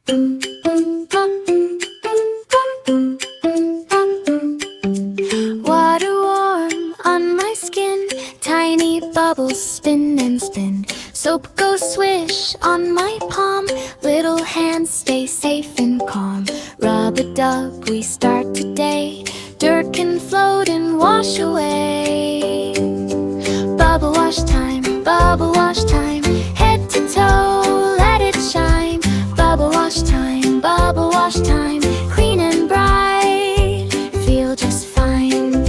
Water warm on my skin, tiny bubbles spin and spin. Soap goes swish on my palm, little hands stay safe and calm. Rub-a-dub, we start today, dirt can float and wash away. Bubble wash time, head to toe, let it shine. Bubble wash time, clean and bright, feel just fine.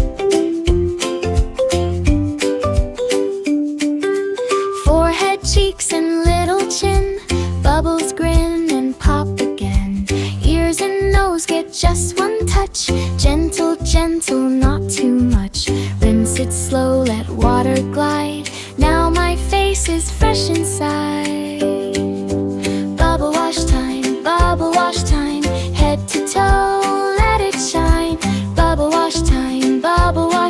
Forehead, cheeks, and little chin, bubbles grin and pop again. Ears and nose get just one touch, gentle, gentle, not too much. Rinse it slow, let water glide, now my face is fresh inside. Bubble wash time, head to toe, let it shine. Bubble wash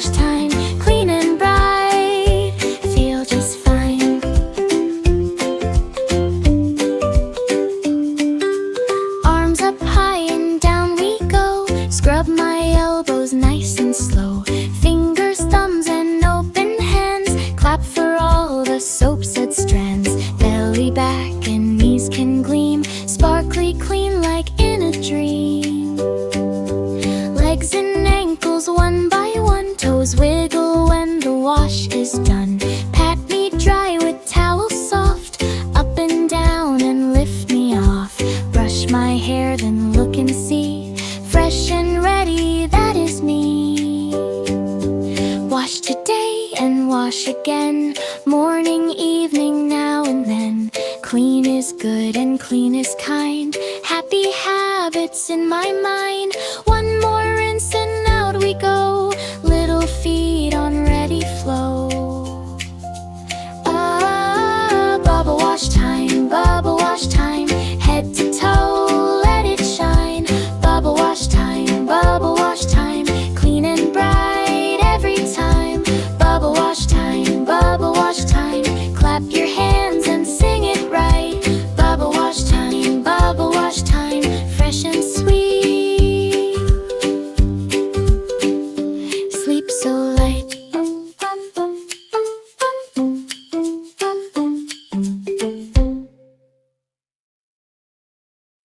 time, clean and bright, feel just fine. Arms up high and down we go, scrub my elbows nice and slow. Fingers, thumbs, and open hands, clap for all the soap-suds strands. Belly, back, and knees can gleam, sparkly clean like in a dream. Legs and ankles one by one, toes wiggle when the wash is done. Pat me dry with towel soft, up and down and lift me off. Brush my hair, then look and see, fresh and ready, that is me. Wash today and wash again, morning, evening, now and then. Clean is good and clean is kind, happy habits in my mind.